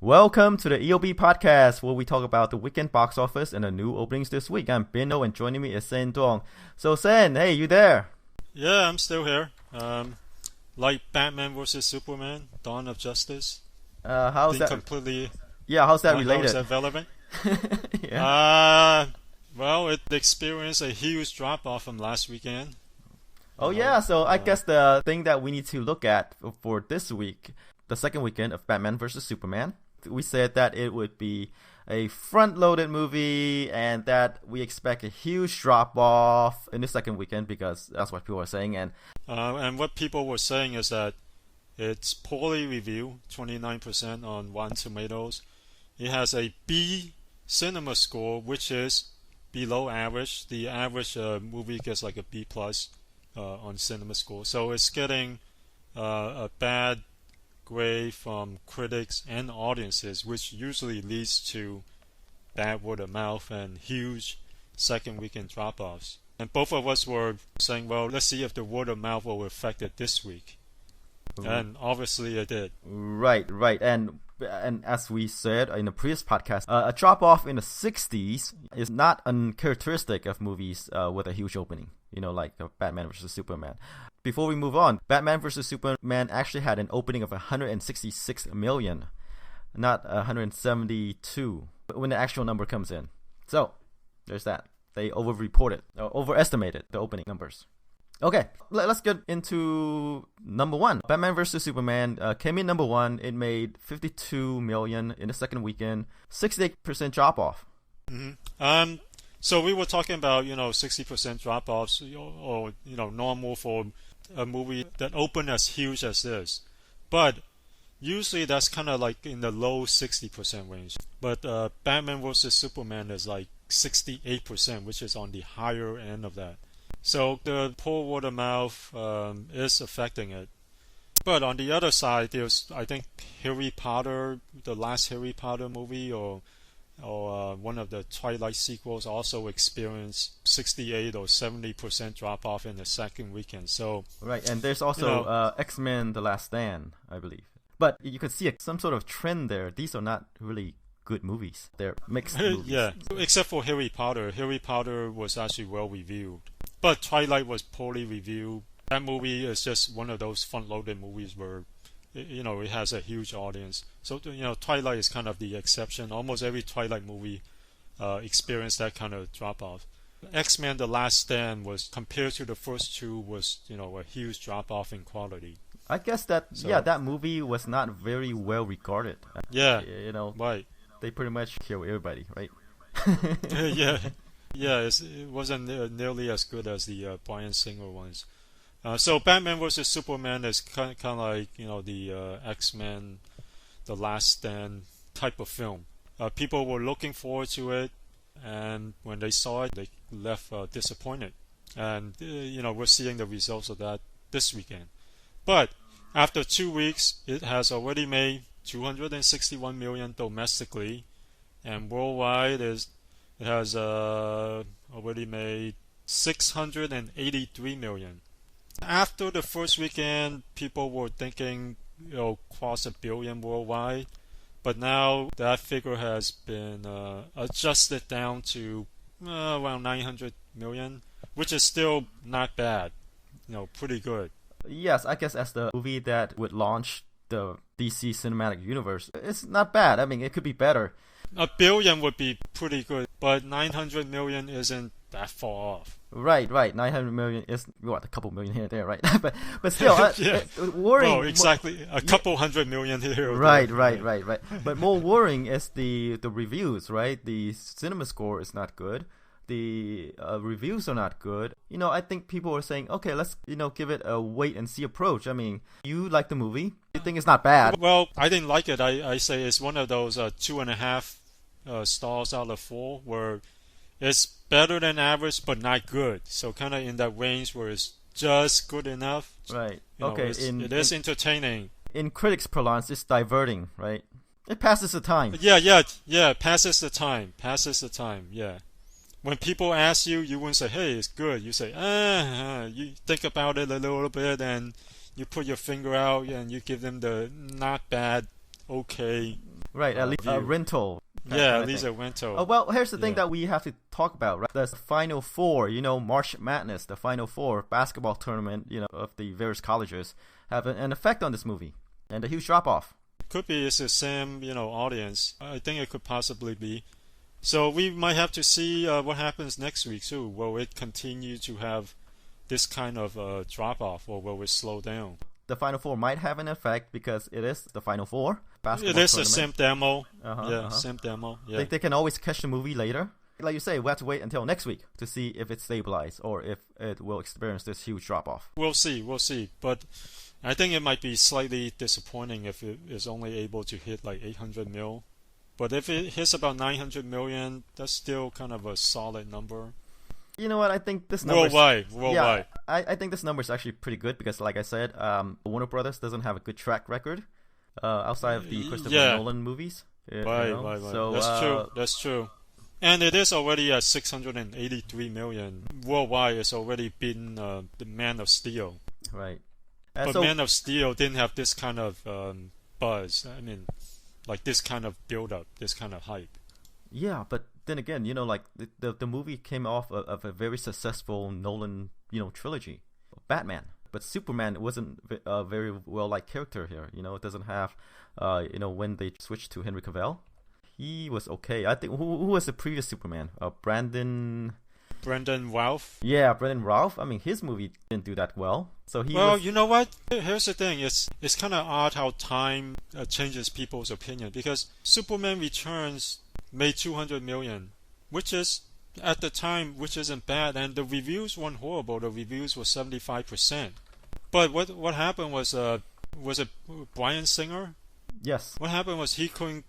Welcome to the EOB podcast, where we talk about the weekend box office and the new openings this week. I'm Bino, and joining me is Sen Duong. So Sen, hey, you there? Yeah, I'm still here. Like Batman vs Superman, Dawn of Justice. How's that? Completely. Yeah, how's that related? How is that relevant? Yeah. Well, it experienced a huge drop off from last weekend. Oh yeah, so I guess the thing that we need to look at for this week, the second weekend of Batman vs Superman, we said that it would be a front-loaded movie and that we expect a huge drop-off in the second weekend because that's what people are saying. And what people were saying is that it's poorly reviewed, 29% on Rotten Tomatoes. It has a B cinema score, which is below average. The average movie gets like a B plus on cinema score. So it's getting a bad grade from critics and audiences, which usually leads to bad word of mouth and huge second weekend drop-offs. And both of us were saying, well, let's see if the word of mouth will affect it this week. And obviously it did. Right. And as we said in the previous podcast, a drop-off in the 60s is not uncharacteristic of movies with a huge opening, like Batman vs. Superman. Before we move on, Batman vs. Superman actually had an opening of 166 million, not 172 when the actual number comes in. So, there's that. They overestimated the opening numbers. Okay, let's get into number one. Batman vs. Superman came in number one. It made 52 million in the second weekend, 68% drop off. Mm-hmm. So we were talking about 60% drop offs, or normal for a movie that opened as huge as this, but usually that's kind of like in the low 60% range. But Batman vs. Superman is like 68%, which is on the higher end of that. So the poor word of mouth is affecting it. But on the other side, there's, I think, Harry Potter, the last Harry Potter movie, or one of the Twilight sequels also experienced 68 or 70% drop off in the second weekend. So right, and there's also X-Men: The Last Stand, I believe. But you could see some sort of trend there. These are not really good movies. They're mixed movies. Yeah, except for Harry Potter. Harry Potter was actually well reviewed. But Twilight was poorly reviewed. That movie is just one of those front-loaded movies where, it has a huge audience. So, Twilight is kind of the exception. Almost every Twilight movie experienced that kind of drop-off. X-Men: The Last Stand was, compared to the first two, was, a huge drop-off in quality. I guess that movie was not very well regarded. Yeah, right. They pretty much kill everybody, right? Yeah, it wasn't nearly as good as the Bryan Singer ones. So Batman vs. Superman is kind of like the X-Men, The Last Stand type of film. People were looking forward to it, and when they saw it, they left disappointed. And we're seeing the results of that this weekend. But after 2 weeks, it has already made 261 million domestically, and worldwide it has already made 683 million. After the first weekend, people were thinking, cross $1 billion worldwide, but now that figure has been adjusted down to around 900 million, which is still not bad, pretty good. Yes, I guess as the movie that would launch the DC Cinematic Universe, it's not bad. I mean, it could be better. $1 billion would be pretty good, but 900 million isn't that far off. Right. 900 million is a couple million here and there, right? but still, worrying. Well, exactly, a couple hundred million here. Right. But more worrying is the reviews, right? The cinema score is not good. The reviews are not good. I think people are saying, okay, let's give it a wait and see approach. I mean, you like the movie? You think it's not bad? Well, I didn't like it. I say it's one of those 2.5 stars out of 4 where it's better than average but not good. So kind of in that range where it's just good enough. Right. It is entertaining. In critics' parlance, it's diverting, right? It passes the time. Yeah. Passes the time. Yeah. When people ask you, you wouldn't say, hey, it's good. You say, you think about it a little bit and you put your finger out and you give them the not bad, okay Right, at least a rental. Yeah, at least a rental. Well, here's the thing that we have to talk about, right? There's the Final Four, March Madness, the Final Four basketball tournament, of the various colleges have an effect on this movie and a huge drop-off. Could be it's the same, audience. I think it could possibly be. So we might have to see what happens next week too. Will it continue to have this kind of drop-off, or will it slow down? The Final Four might have an effect because it is the Final Four basketball tournament. It is tournament. The same demo. Same demo. Yeah. They can always catch the movie later. Like you say, we have to wait until next week to see if it's stabilized or if it will experience this huge drop-off. We'll see. But I think it might be slightly disappointing if it is only able to hit like 800 mil. But if it hits about 900 million, that's still kind of a solid number. You know what? I think this number worldwide. Yeah, I think this number is actually pretty good because, like I said, Warner Brothers doesn't have a good track record outside of the Christopher Nolan movies. Right. So that's true. And it is already at 683 million worldwide. It's already been the Man of Steel. Right. But Man of Steel didn't have this kind of buzz. I mean, like this kind of build-up, this kind of hype. Yeah, but then again, like the movie came off of a very successful Nolan, trilogy, Batman. But Superman wasn't a very well-liked character here. It doesn't have, when they switched to Henry Cavill, he was okay. I think who was the previous Superman? Brendan Routh. Yeah, Brendan Routh. I mean, his movie didn't do that well. So you know what? Here's the thing. It's kind of odd how time changes people's opinion, because Superman Returns made 200 million, which is at the time, which isn't bad, and the reviews weren't horrible. The reviews were 75%. But what happened was it Bryan Singer? Yes. What happened was he couldn't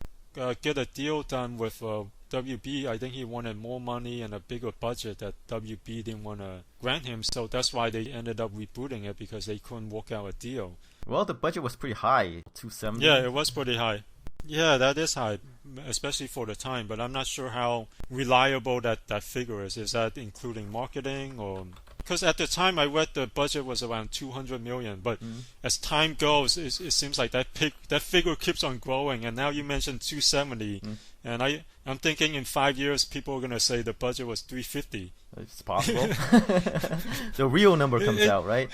get a deal done with WB. I think he wanted more money and a bigger budget that WB didn't want to grant him, so that's why they ended up rebooting it, because they couldn't work out a deal. Well, the budget was pretty high, 270. Yeah, it was pretty high. Yeah, that is high, especially for the time, but I'm not sure how reliable that figure is. Is that including marketing, or... Because at the time I read the budget was around 200 million, but as time goes, it seems like that figure keeps on growing, and now you mentioned 270, and I'm thinking in 5 years people are going to say the budget was 350. It's possible. The real number comes out, right?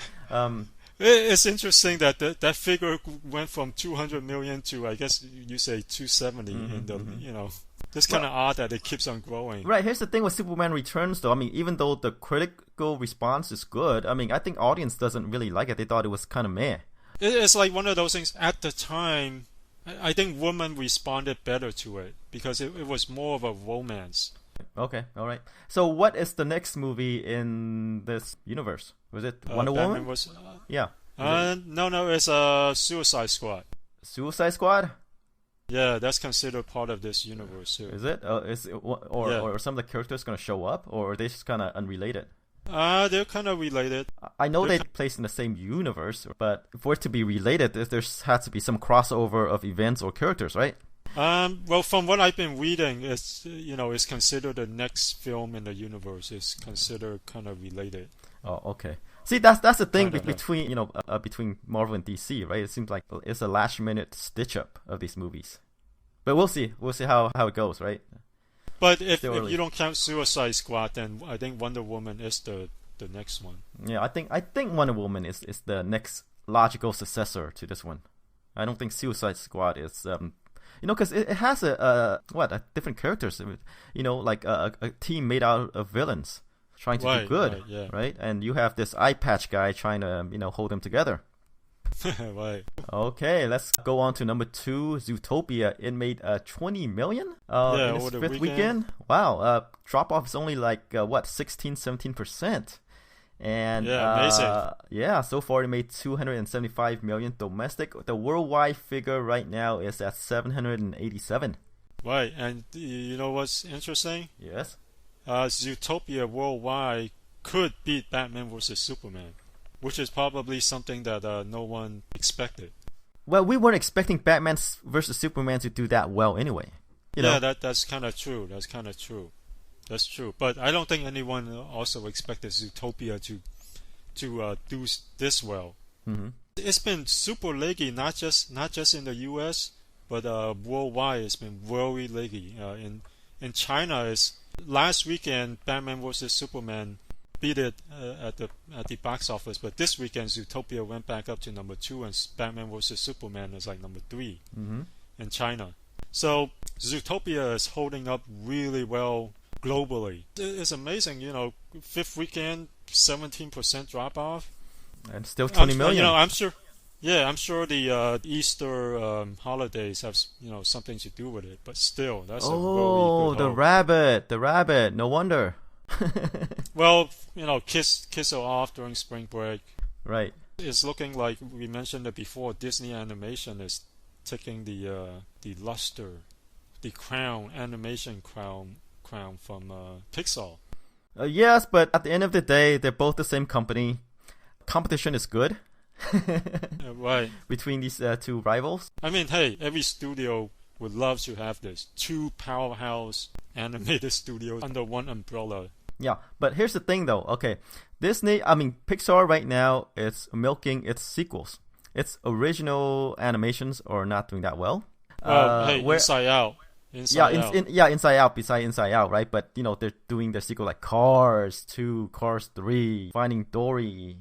It's interesting that that figure went from 200 million to, I guess you say 270 in the, it's kind of odd that it keeps on growing. Right, here's the thing with Superman Returns, though. I mean, even though the critical response is good, I mean, I think audience doesn't really like it. They thought it was kind of meh. It's like one of those things. At the time, I think women responded better to it because it was more of a romance. Okay, all right. So what is the next movie in this universe? Was it Wonder Woman? Yeah. No, it's Suicide Squad. Suicide Squad? Yeah, that's considered part of this universe too. Is it? Or some of the characters going to show up, or are they just kind of unrelated? They're kind of related. I know they're placed in the same universe, but for it to be related, there has to be some crossover of events or characters, right? Well, from what I've been reading, it's considered the next film in the universe. It's considered kind of related. Oh, okay. See, that's the thing between Marvel and DC, right? It seems like it's a last-minute stitch-up of these movies. But we'll see. We'll see how it goes, right? But if you don't count Suicide Squad, then I think Wonder Woman is the next one. Yeah, I think Wonder Woman is the next logical successor to this one. I don't think Suicide Squad is because it has a different characters. Like a team made out of villains trying to do good, right? And you have this eye patch guy trying to hold them together. Right. Okay, let's go on to number 2, Zootopia. It made 20 million in its fifth weekend. Wow, drop off is only like 16-17%. And amazing. So far it made 275 million domestic. The worldwide figure right now is at 787. Right, and you know what's interesting? Yes. Zootopia worldwide could beat Batman vs Superman, which is probably something that no one expected. Well, we weren't expecting Batman vs Superman to do that well anyway. Yeah, that's kind of true. That's true. But I don't think anyone also expected Zootopia to do this well. Mm-hmm. It's been super leggy, not just in the U.S., but worldwide it's been very leggy. In China, is last weekend Batman vs Superman beat it at the box office, but this weekend Zootopia went back up to number 2, and Batman vs Superman is like number 3 in China. So Zootopia is holding up really well globally. It's amazing, fifth weekend, 17% drop off, and still 20 million. I'm sure. Yeah, I'm sure the Easter holidays have something to do with it, but still, that's a really good the rabbit. No wonder. Well, kids are off during spring break. Right. It's looking like we mentioned it before. Disney Animation is taking the luster, the animation crown from Pixar. Yes, but at the end of the day, they're both the same company. Competition is good. Right. Between these two rivals. I mean, hey, every studio would love to have this. 2 powerhouse animated studios under one umbrella. Yeah, but here's the thing though. Okay, Pixar right now is milking its sequels. Its original animations are not doing that well. Inside Out. Inside Out, beside Inside Out, right? But they're doing their sequel like Cars 2, Cars 3, Finding Dory,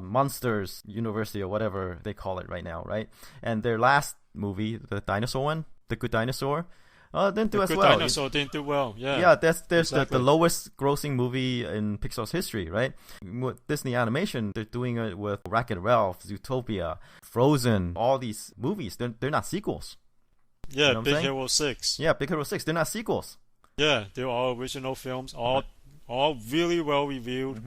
Monsters University, or whatever they call it right now, right? And their last movie, the dinosaur one, The Good Dinosaur, didn't do as well. The Good Dinosaur didn't do well. Yeah. Yeah, that's exactly. the lowest grossing movie in Pixar's history, right? With Disney Animation, they're doing it with Wreck-It Ralph, Zootopia, Frozen, all these movies. They're not sequels. Yeah, Big Hero 6. Yeah, Big Hero 6. They're not sequels. Yeah, they're all original films, all really well reviewed,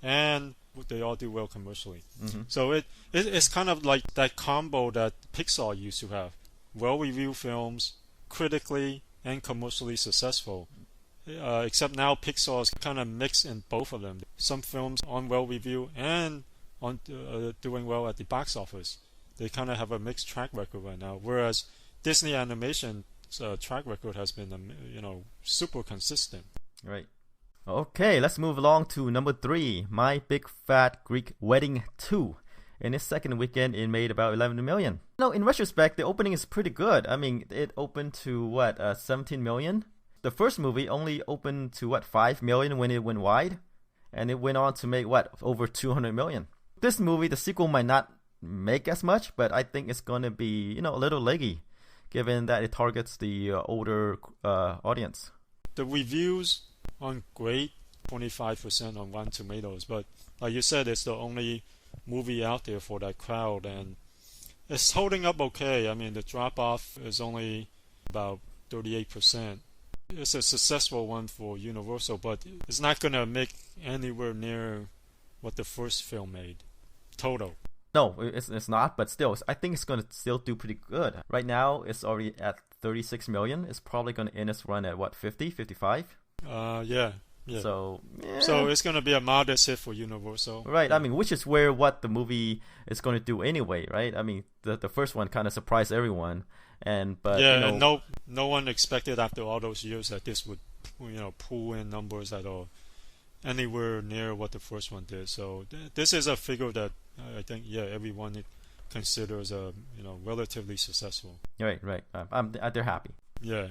and they all do well commercially. So it's kind of like that combo that Pixar used to have. Well-reviewed films, critically and commercially successful. Except now Pixar is kind of mixed in both of them. Some films on well-reviewed and on doing well at the box office. They kind of have a mixed track record right now, whereas Disney Animation's track record has been, super consistent. Right. Okay, let's move along to number 3, My Big Fat Greek Wedding 2. In its second weekend, it made about 11 million. In retrospect, the opening is pretty good. I mean, it opened to 17 million. The first movie only opened to 5 million when it went wide, and it went on to make over 200 million. This movie, the sequel, might not make as much, but I think it's gonna be a little leggy, given that it targets the older audience. The reviews aren't great, 25% on Rotten Tomatoes, but like you said, it's the only movie out there for that crowd, and it's holding up okay. I mean, the drop-off is only about 38%. It's a successful one for Universal, but it's not going to make anywhere near what the first film made, total. No, it's not, but still, I think it's going to still do pretty good. Right now, it's already at 36 million. It's probably going to end its run at 50, 55? Yeah. So it's going to be a modest hit for Universal. Right, I mean, which is what the movie is going to do anyway, right? I mean, the first one kind of surprised everyone. And no one expected after all those years that this would, pull in numbers that are anywhere near what the first one did. So this is a figure that I think, everyone considers relatively successful. Right. They're happy. Yeah.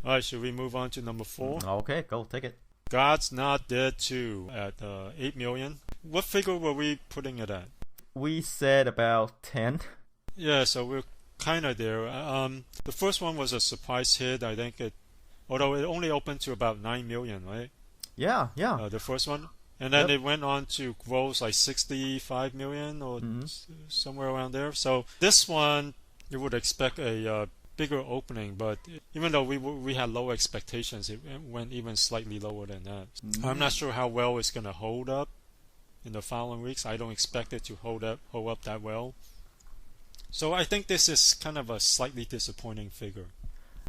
All right, should we move on to number 4? Okay, go take it. God's Not Dead 2 at 8 million. What figure were we putting it at? We said about 10. Yeah, so we're kind of there. The first one was a surprise hit. I think although it only opened to about 9 million, right? Yeah. The first one. And then it went on to gross like 65 million or somewhere around there. So this one, you would expect a bigger opening, but even though we had low expectations, it went even slightly lower than that. I'm not sure how well it's going to hold up in the following weeks. I don't expect it to hold up that well. So I think this is kind of a slightly disappointing figure.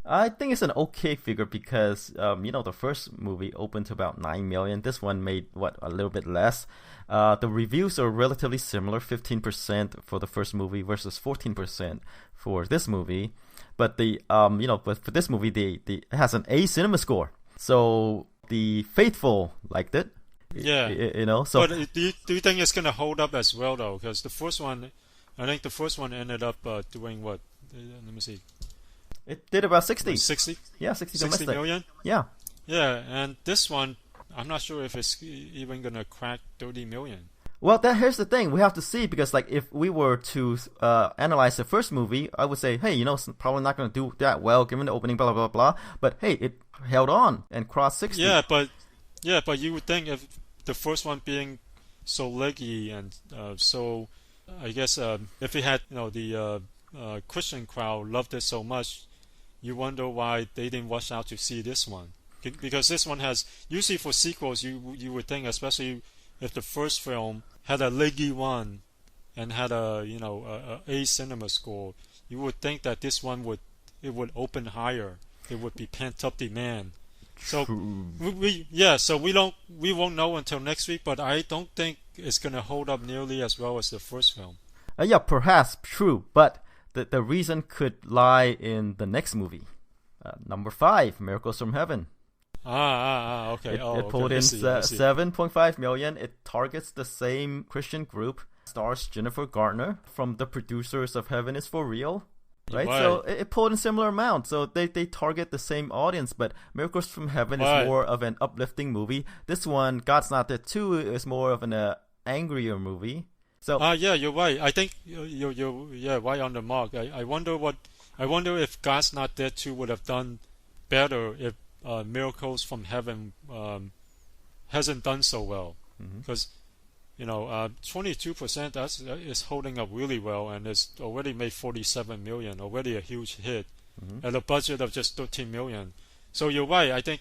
I think it's an okay figure because, the first movie opened to about 9 million. This one made, a little bit less. The reviews are relatively similar, 15% for the first movie versus 14% for this movie. But but for this movie, it has an A cinema score. So the faithful liked it. Yeah. So. But do you think it's going to hold up as well, though? Because I think the first one ended up doing what? Let me see. It did about 60. 60? Yeah, 60 60 domestic. million? Yeah. Yeah, and this one, I'm not sure if it's even gonna crack 30 million. Well, here's the thing. We have to see, because like if we were to analyze the first movie, I would say, hey, it's probably not going to do that well given the opening, blah blah blah. But hey, it held on and crossed 60. Yeah, but you would think if the first one being so leggy and so, I guess if it had the Christian crowd loved it so much, you wonder why they didn't rush out to see this one. Because this one has, usually for sequels, you would think, especially if the first film had a leggy one and had a cinema score, you would think that this one would open higher. It would be pent up demand. So we won't know until next week. But I don't think it's gonna hold up nearly as well as the first film. Yeah, perhaps true, but the reason could lie in the next movie, number 5, Miracles from Heaven. Okay. It pulled in 7.5 million. It targets the same Christian group. Stars Jennifer Garner from the producers of Heaven is for Real. Right? So it pulled in similar amount. So they target the same audience, but Miracles from Heaven is more of an uplifting movie. This one, God's Not Dead 2, is more of an angrier movie. So yeah, you're right. I think you're right on the mark. I wonder if God's Not Dead 2 would have done better if Miracles from Heaven hasn't done so well, because 22% is holding up really well, and it's already made 47 million, already a huge hit at a budget of just 13 million. So you're right. I think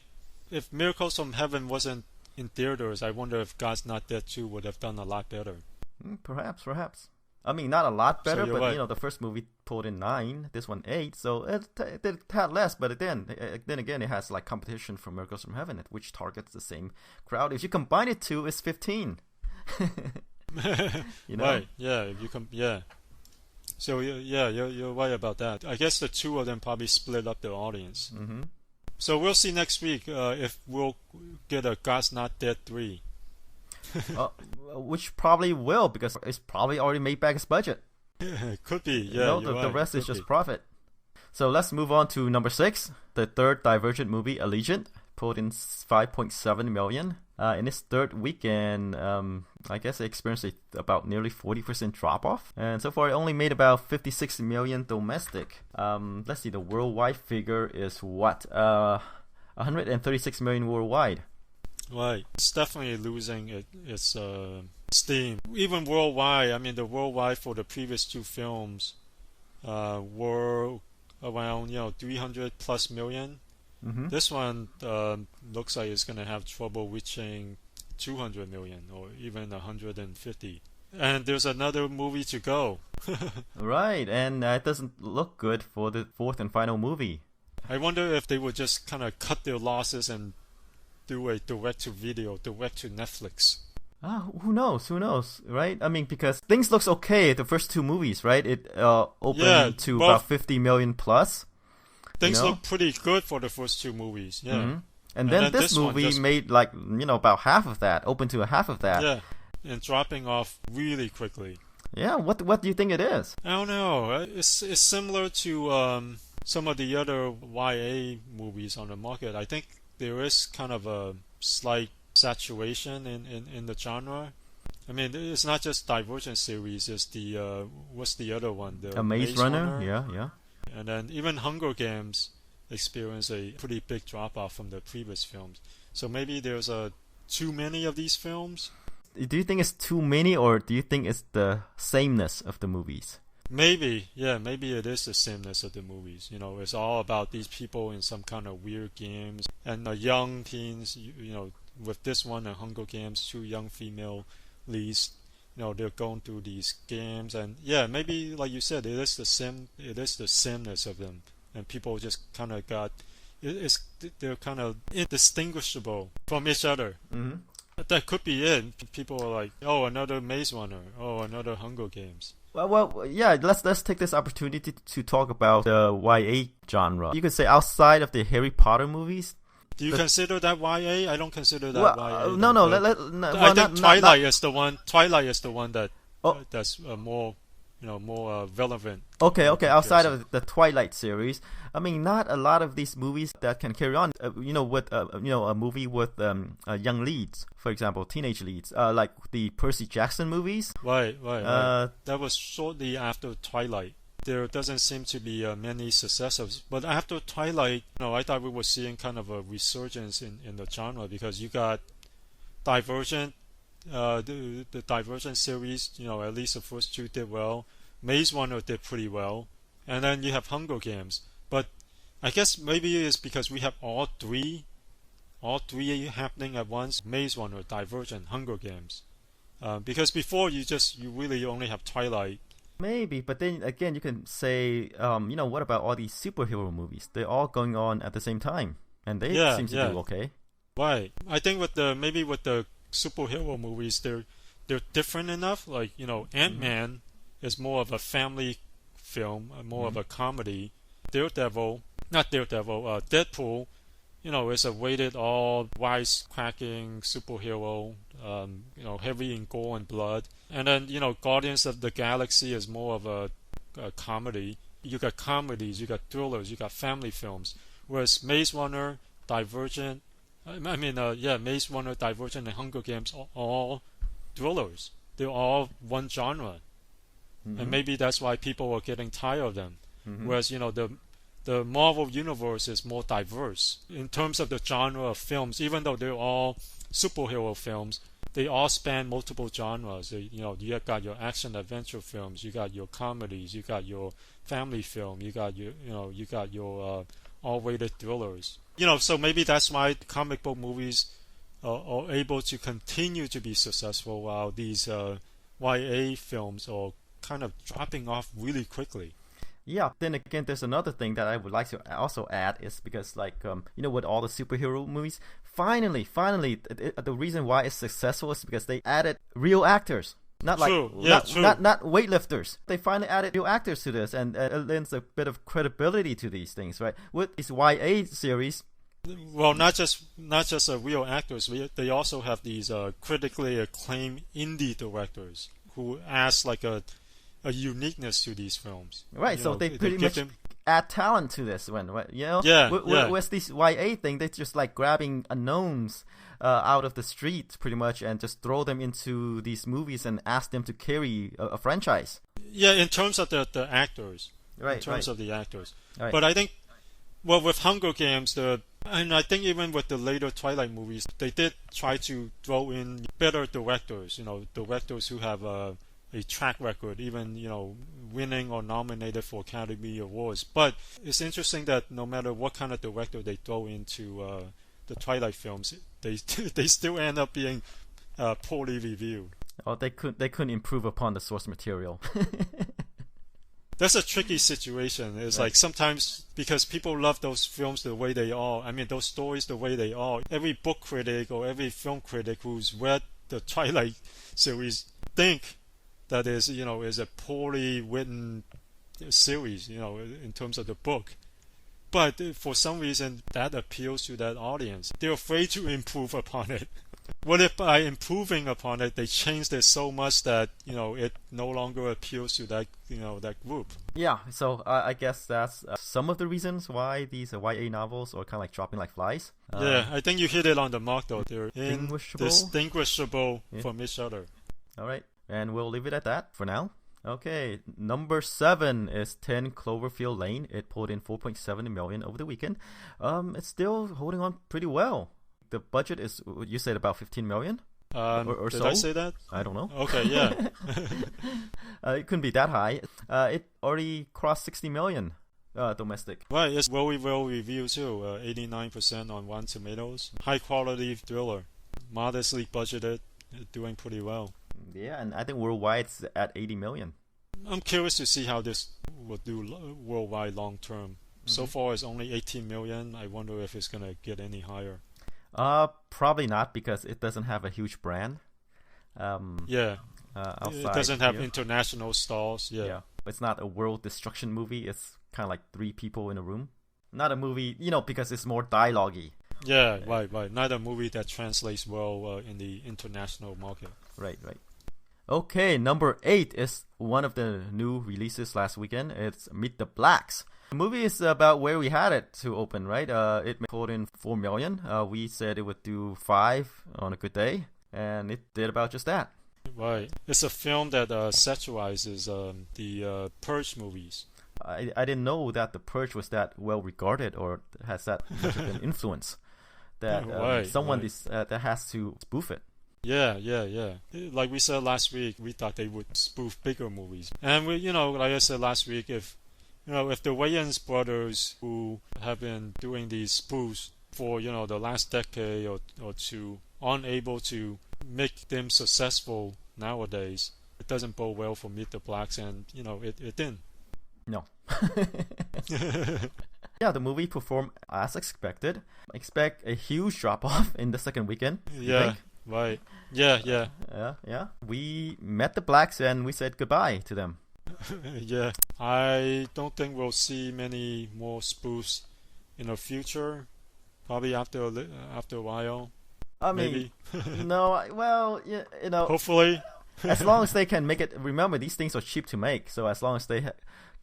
if Miracles from Heaven wasn't in theaters, I wonder if God's Not Dead 2 would have done a lot better. Perhaps. I mean, not a lot better, but right. The first movie pulled in 9, this one 8, so it had less. But then again, it has like competition from Miracles from Heaven, which targets the same crowd. If you combine it two, it's 15. Right? Yeah. If you So you're right about that. I guess the two of them probably split up the audience. So we'll see next week if we'll get a God's Not Dead 3. Which probably will, because it's probably already made back its budget. Could be, yeah. The rest is just profit. So let's move on to number 6, the third Divergent movie, Allegiant, pulled in 5.7 million. In its third weekend, I guess it experienced about nearly 40% drop off, and so far it only made about 56 million domestic. Let's see, the worldwide figure is what? 136 million worldwide. Right. It's definitely losing its steam. Even worldwide, I mean, the worldwide for the previous two films were around 300 plus million. This one looks like it's going to have trouble reaching 200 million or even 150. And there's another movie to go. Right, and it doesn't look good for the fourth and final movie. I wonder if they would just kind of cut their losses and do a direct-to-video, direct-to-Netflix. Who knows, right? I mean, because things looks okay, the first two movies, right? It opened to about 50 million plus. Things look pretty good for the first two movies, yeah. And then this movie made like, about half of that, open to half of that. Yeah, and dropping off really quickly. Yeah, what do you think it is? I don't know. It's similar to some of the other YA movies on the market. I think there is kind of a slight saturation in the genre. I mean, it's not just Divergent series. It's the what's the other one? The Maze Runner. Yeah. And then even Hunger Games experienced a pretty big drop off from the previous films. So maybe there's too many of these films. Do you think it's too many, or do you think it's the sameness of the movies? Maybe it is the sameness of the movies. It's all about these people in some kind of weird games, and the young teens. With this one and Hunger Games, two young female leads. They're going through these games, and maybe like you said, it is the sameness of them, and people just kind of they're kind of indistinguishable from each other. That could be it. People are like, oh, another Maze Runner, oh, another Hunger Games. Well, yeah. Let's take this opportunity to talk about the YA genre. You could say outside of the Harry Potter movies. Do you consider that YA? I don't consider that YA. No. I think Twilight is the one. Twilight is the one that that's more, more relevant. Okay. Outside of the Twilight series, I mean, not a lot of these movies that can carry on. With a movie with young leads, for example, teenage leads, like the Percy Jackson movies. Right. That was shortly after Twilight. There doesn't seem to be many successors, but after Twilight, I thought we were seeing kind of a resurgence in the genre, because you got Divergent. The Divergent series, at least the first two did well. Maze Runner did pretty well, and then you have Hunger Games. But I guess maybe it's because we have all three happening at once: Maze Runner, Divergent, Hunger Games. Because before you really only have Twilight. Maybe, but then again, you can say, what about all these superhero movies? They're all going on at the same time, and they seem to do okay. Right. I think with the superhero movies, they're different enough. Like, Ant-Man is more of a family film, more of a comedy. Deadpool, is a weighted, all wisecracking superhero, heavy in gore and blood. And then, Guardians of the Galaxy is more of a comedy. You got comedies, you got thrillers, you got family films. Whereas Maze Runner, Divergent, Maze Runner, Divergent, and Hunger Games are all thrillers. They're all one genre. And maybe that's why people are getting tired of them. Whereas, the Marvel Universe is more diverse. In terms of the genre of films, even though they're all superhero films, they all span multiple genres. You got your action-adventure films, you got your comedies, you got your family film, you got your all-rated thrillers. So maybe that's why comic book movies are able to continue to be successful, while these YA films are kind of dropping off really quickly. Yeah, then again, there's another thing that I would like to also add, is because, like, with all the superhero movies, finally, the reason why it's successful is because they added real actors. Not like not weightlifters. They finally added real actors to this, and it lends a bit of credibility to these things, right? With this YA series. Well, not just real actors. They also have these critically acclaimed indie directors who adds like a uniqueness to these films. Right. So they pretty much add talent to this one, right? With this YA thing, they're just like grabbing unknowns out of the street, pretty much, and just throw them into these movies and ask them to carry a franchise. Yeah, in terms of the actors. Right. In terms of the actors. Right. But I think, with Hunger Games, and I think even with the later Twilight movies, they did try to throw in better directors. Directors who have a track record, even winning or nominated for Academy Awards. But it's interesting that no matter what kind of director they throw into the Twilight films, they still end up being poorly reviewed. Oh, they couldn't improve upon the source material. That's a tricky situation. It's like sometimes, because people love those films the way they are, those stories the way they are, every book critic or every film critic who's read the Twilight series think that is a poorly written series, in terms of the book. But for some reason, that appeals to that audience. They're afraid to improve upon it. What if by improving upon it, they changed it so much that it no longer appeals to that that group? Yeah. So I guess that's some of the reasons why these YA novels are kind of like dropping like flies. I think you hit it on the mark, though. They're indistinguishable from each other. All right. And we'll leave it at that for now. Okay, number 7 is 10 Cloverfield Lane. It pulled in $4.7 million over the weekend. It's still holding on pretty well. The budget is, you said, about $15 million or did so? I say that? I don't know. Okay, yeah. It couldn't be that high. It already crossed $60 million domestic. Right, it's very well reviewed too. 89% on Rotten Tomatoes. High quality thriller. Modestly budgeted. Doing pretty well. Yeah, and I think worldwide it's at 80 million. I'm curious to see how this will do worldwide long term. So far it's only 18 million. I wonder if it's going to get any higher. Probably not, because it doesn't have a huge brand. It doesn't have international stars. Yeah. It's not a world destruction movie. It's kind of like 3 people in a room. Not a movie, because it's more dialogue-y. Yeah, right. Not a movie that translates well in the international market. Right. Okay, number 8 is one of the new releases last weekend. It's Meet the Blacks. The movie is about where we had it to open, right? It pulled in 4 million. We said it would do 5 on a good day, and it did about just that. Right. It's a film that satirizes the Purge movies. I didn't know that The Purge was that well regarded or has that much of an influence that someone that has to spoof it. Yeah. Like we said last week, we thought they would spoof bigger movies. And we, like I said last week, if the Wayans brothers who have been doing these spoofs for, the last decade or two, aren't able to make them successful nowadays, it doesn't bode well for Meet the Blacks, and, it didn't. No. Yeah, the movie performed as expected. Expect a huge drop-off in the second weekend. Yeah. Right. Yeah. Yeah. We met the Blacks and we said goodbye to them. Yeah. I don't think we'll see many more spoofs in the future. Probably after a while. I mean, maybe. No. Well, hopefully. As long as they can make it. Remember, these things are cheap to make. So as long as they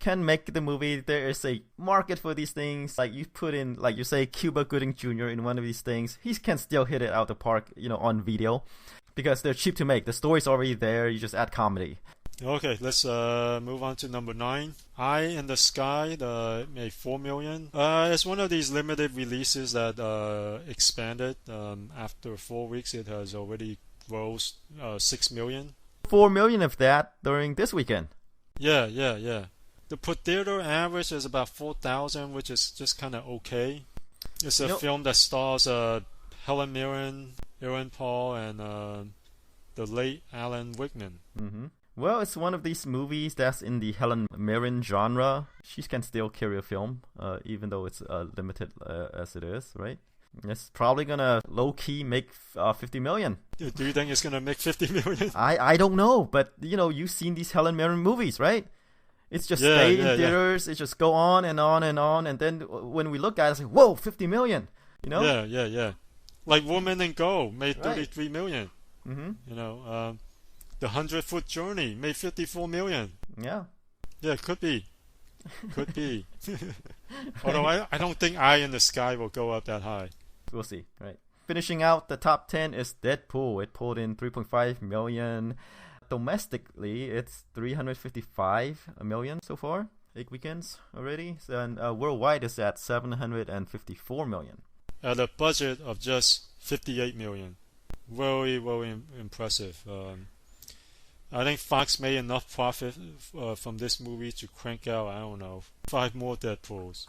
can make the movie, there is a market for these things. Like you put in, like you say, Cuba Gooding Jr. in one of these things, he can still hit it out the park, on video, because they're cheap to make. The story's already there. You just add comedy. Okay, let's move on to number 9. Eye in the Sky made 4 million. It's one of these limited releases that expanded. After 4 weeks, it has already grossed 6 million. 4 million of that during this weekend. Yeah. The per theater average is about 4,000, which is just kind of okay. It's a film that stars Helen Mirren, Aaron Paul, and the late Alan Rickman. Mm-hmm. Well, it's one of these movies that's in the Helen Mirren genre. She can still carry a film, even though it's limited as it is, right? It's probably gonna low-key make 50 million. Do you think it's gonna make 50 million? I don't know, but you've seen these Helen Mirren movies, right? It's just stay in theaters. It just go on and on and on, and then when we look at it, it's like, whoa, 50 million. Yeah. Like Woman in Gold made 33 million. Mm-hmm. The 100-Foot Journey made 54 million. Yeah. Yeah, could be. Although I don't think Eye in the Sky will go up that high. We'll see. Right. Finishing out the top 10 is Deadpool. It pulled in 3.5 million. Domestically, it's 355 million so far. 8 weekends already. And worldwide, it's at 754 million. At a budget of just 58 million. Very, very impressive. I think Fox made enough profit from this movie to crank out, I don't know, 5 more Deadpools.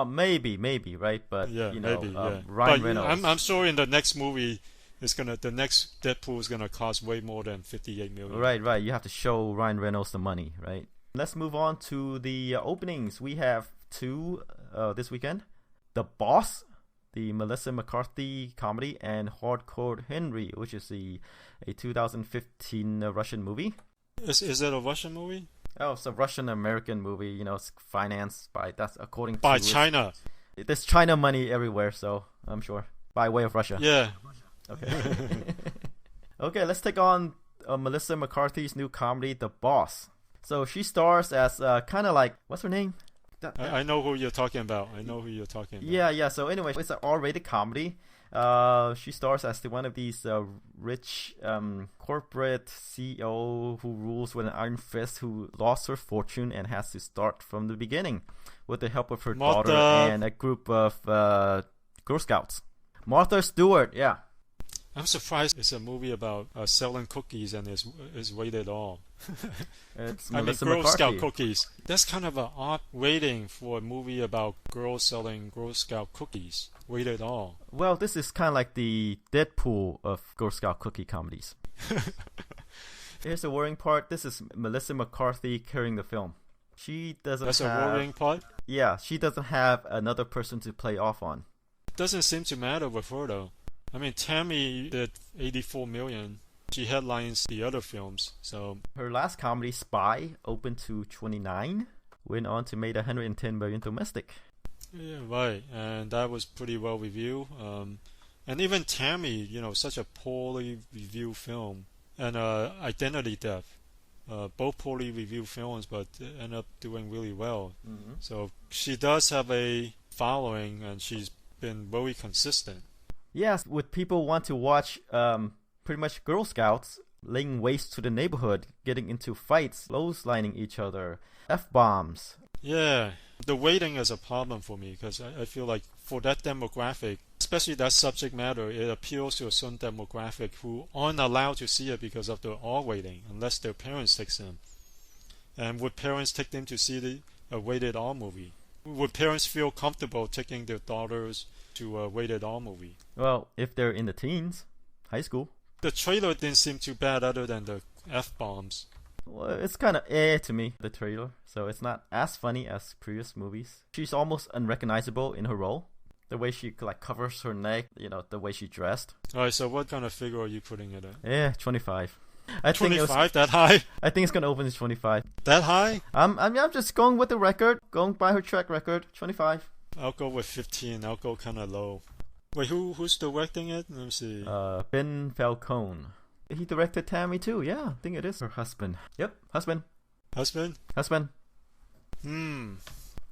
Maybe, right? But maybe. Ryan Reynolds. I'm sure in the next movie, the next Deadpool is gonna cost way more than 58 million. Right. You have to show Ryan Reynolds the money, right? Let's move on to the openings. We have 2 this weekend: The Boss, the Melissa McCarthy comedy, and Hardcore Henry, which is a 2015 Russian movie. Is it a Russian movie? Oh, it's a Russian-American movie. It's financed by China. There's China money everywhere, so I'm sure by way of Russia. Yeah. Okay. Okay, let's take on Melissa McCarthy's new comedy, The Boss. So she stars as kind of like, what's her name? I know who you're talking about. Yeah. So anyway, it's an R-rated comedy. She stars as one of these rich corporate CEO who rules with an iron fist, who lost her fortune and has to start from the beginning with the help of her daughter and a group of Girl Scouts. Martha Stewart, yeah. I'm surprised it's a movie about selling cookies and is rated R. It's Girl Scout cookies. That's kind of an odd rating for a movie about girls selling Girl Scout cookies. Rated R. Well, this is kind of like the Deadpool of Girl Scout cookie comedies. Here's the worrying part. This is Melissa McCarthy carrying the film. She doesn't That's a worrying part? Yeah, she doesn't have another person to play off on. It doesn't seem to matter with her, though. I mean, Tammy did 84 million. She headlines the other films, so... Her last comedy, Spy, opened to 29, went on to make 110 million domestic. Yeah, right. And that was pretty well reviewed. And even Tammy, such a poorly reviewed film, and Identity Theft. Both poorly reviewed films, but end up doing really well. Mm-hmm. So she does have a following, and she's been very consistent. Yes, with people want to watch pretty much Girl Scouts laying waste to the neighborhood, getting into fights, clotheslining each other, F-bombs. Yeah, the weighting is a problem for me because I feel like for that demographic, especially that subject matter, it appeals to a certain demographic who aren't allowed to see it because of the R rating, unless their parents take them. And would parents take them to see a rated R movie? Would parents feel comfortable taking their daughters to a rated R movie? Well, if they're in the teens, high school. The trailer didn't seem too bad other than the F-bombs. Well, it's kind of to me, the trailer. So it's not as funny as previous movies. She's almost unrecognizable in her role. The way she like covers her neck, the way she dressed. Alright, so what kind of figure are you putting it at? Yeah, 25. 25? That high? I think it's gonna open at 25. That high? I'm just going with the record, going by her track record. 25. I'll go with 15. I'll go kind of low. Wait, who's directing it? Let me see. Ben Falcone. He directed Tammy too. Yeah, I think it is her husband. Yep, husband. Husband?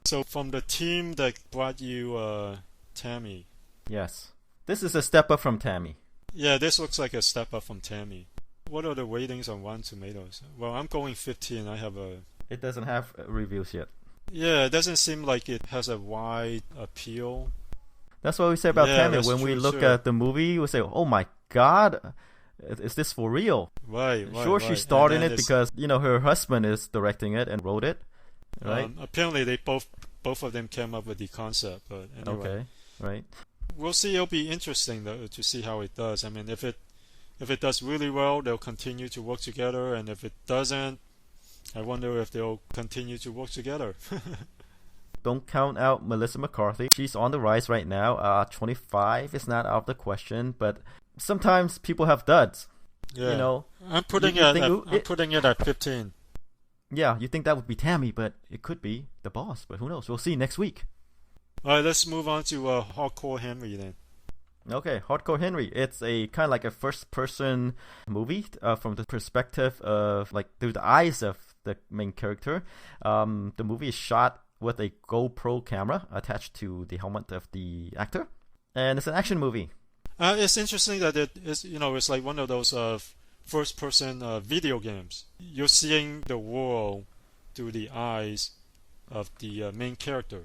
So from the team that brought you Tammy. Yes. This is a step up from Tammy. Yeah, this looks like a step up from Tammy. What are the ratings on Rotten Tomatoes? Well, I'm going 15. I have a... It doesn't have reviews yet. Yeah, it doesn't seem like it has a wide appeal. That's what we say about Tammy. When we look at the movie, we say, oh my god, is this for real? Right. Sure, she starred in it because, her husband is directing it and wrote it. Right? Apparently, they both of them came up with the concept. But anyway. Okay, right. We'll see. It'll be interesting though, to see how it does. I mean, if it does really well, they'll continue to work together. And if it doesn't, I wonder if they'll continue to work together. Don't count out Melissa McCarthy. She's on the rise right now. 25 is not out of the question, but sometimes people have duds. Yeah. I'm putting it at 15. Yeah, you think that would be Tammy, but it could be The Boss. But who knows? We'll see next week. All right, let's move on to Hardcore Henry then. Okay, Hardcore Henry. It's a kind of like a first-person movie from the perspective of through the eyes of the main character. The movie is shot with a GoPro camera attached to the helmet of the actor, and it's an action movie. It's interesting that it's like one of those first-person video games. You're seeing the world through the eyes of the main character.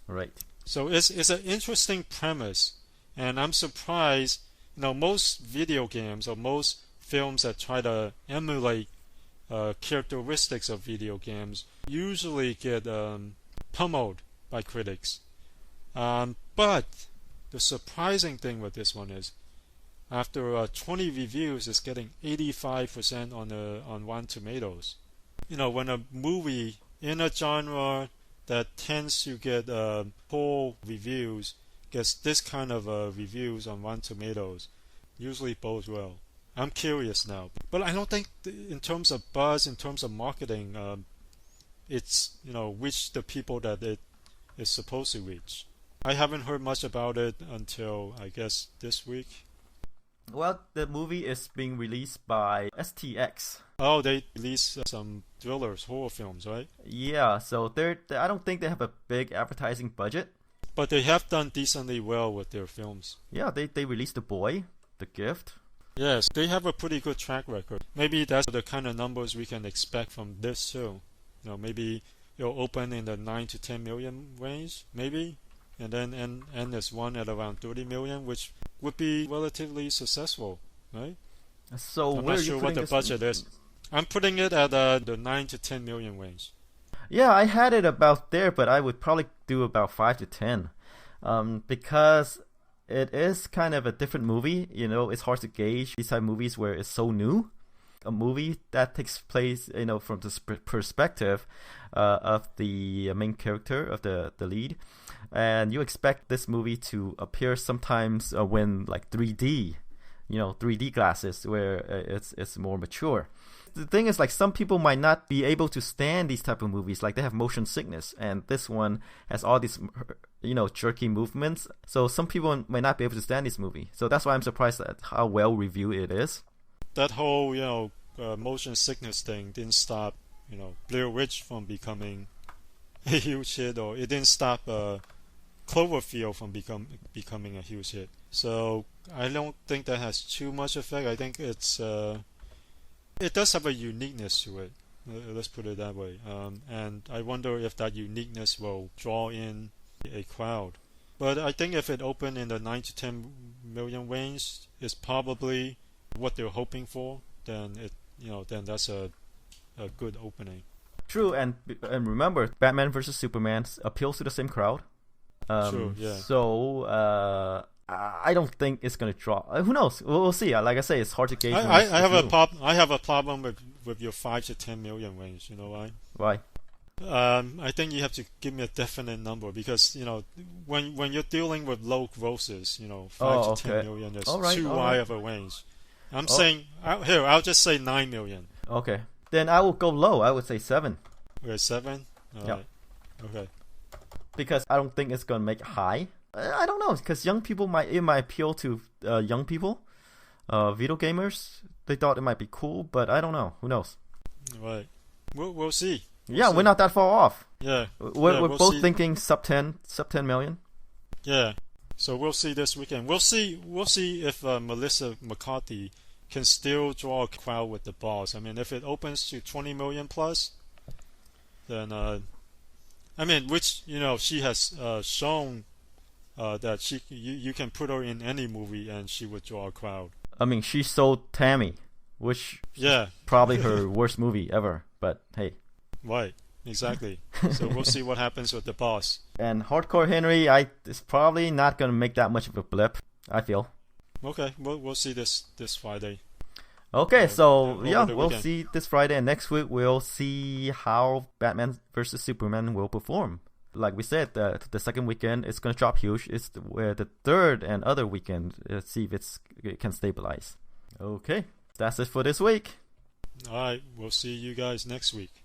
Right. So it's an interesting premise, and I'm surprised. Most video games or most films that try to emulate characteristics of video games usually get pummeled by critics. But the surprising thing with this one is, after 20 reviews, it's getting 85% on Rotten Tomatoes. When a movie in a genre that tends to get poor reviews gets this kind of reviews on Rotten Tomatoes, usually bodes well. I'm curious now, but I don't think in terms of buzz, in terms of marketing, it's reached the people that it is supposed to reach. I haven't heard much about it until I guess this week. Well, the movie is being released by STX. Oh, they released some thrillers, horror films, right? Yeah, so I don't think they have a big advertising budget. But they have done decently well with their films. Yeah, they released The Boy, The Gift. Yes, they have a pretty good track record. Maybe that's the kind of numbers we can expect from this too. Maybe it'll open in the 9 to 10 million range, maybe, and then end as one at around 30 million, which would be relatively successful, right? So I'm not sure what the budget is. I'm putting it at the 9 to 10 million range. Yeah, I had it about there, but I would probably do about 5 to 10, because it is kind of a different movie. It's hard to gauge these type of movies where it's so new. A movie that takes place, from the perspective of the main character, of the lead, and you expect this movie to appear sometimes when 3D, 3D glasses, where it's more mature. The thing is, some people might not be able to stand these type of movies. They have motion sickness, and this one has all these, jerky movements. So some people might not be able to stand this movie. So that's why I'm surprised at how well reviewed it is. that whole motion sickness thing didn't stop Blair Witch from becoming a huge hit, or it didn't stop Cloverfield from becoming a huge hit. So I don't think that has too much effect. I think it does have a uniqueness to it. Let's put it that way. And I wonder if that uniqueness will draw in a crowd. But I think if it opened in the 9 to 10 million range, is probably what they're hoping for. Then then that's a good opening. True, and remember, Batman versus Superman appeals to the same crowd. True, yeah. So I don't think it's gonna draw. Who knows? We'll see. Like I say, it's hard to gauge. I have a problem with your 5 to 10 million range. You know why? Why? I think you have to give me a definite number, because when you're dealing with low grosses, 5 to 10 million is too wide of a range. I'm saying I'll just say 9 million. Okay, then I will go low. I would say 7. Okay, 7. Yeah. Right. Okay. Because I don't think it's gonna make high. I don't know, because young people might appeal to young people, video gamers. They thought it might be cool, but I don't know. Who knows? Right. We'll see. We're not that far off. Yeah. We're both thinking sub 10 million. Yeah. So we'll see this weekend. We'll see if Melissa McCarthy can still draw a crowd with the Boss. I mean, if it opens to 20 million plus, then which she has shown that you can put her in any movie and she would draw a crowd. I mean, she sold Tammy, which is probably her worst movie ever. But hey. Right. Exactly. So we'll see what happens with the Boss. And Hardcore Henry, is probably not gonna make that much of a blip, I feel. Okay, we'll see this Friday. Okay, so we'll weekend. see this Friday, and next week we'll see how Batman versus Superman will perform. Like we said, the second weekend it's gonna drop huge. It's the third and other weekend. Let's see if it can stabilize. Okay, that's it for this week. All right, we'll see you guys next week.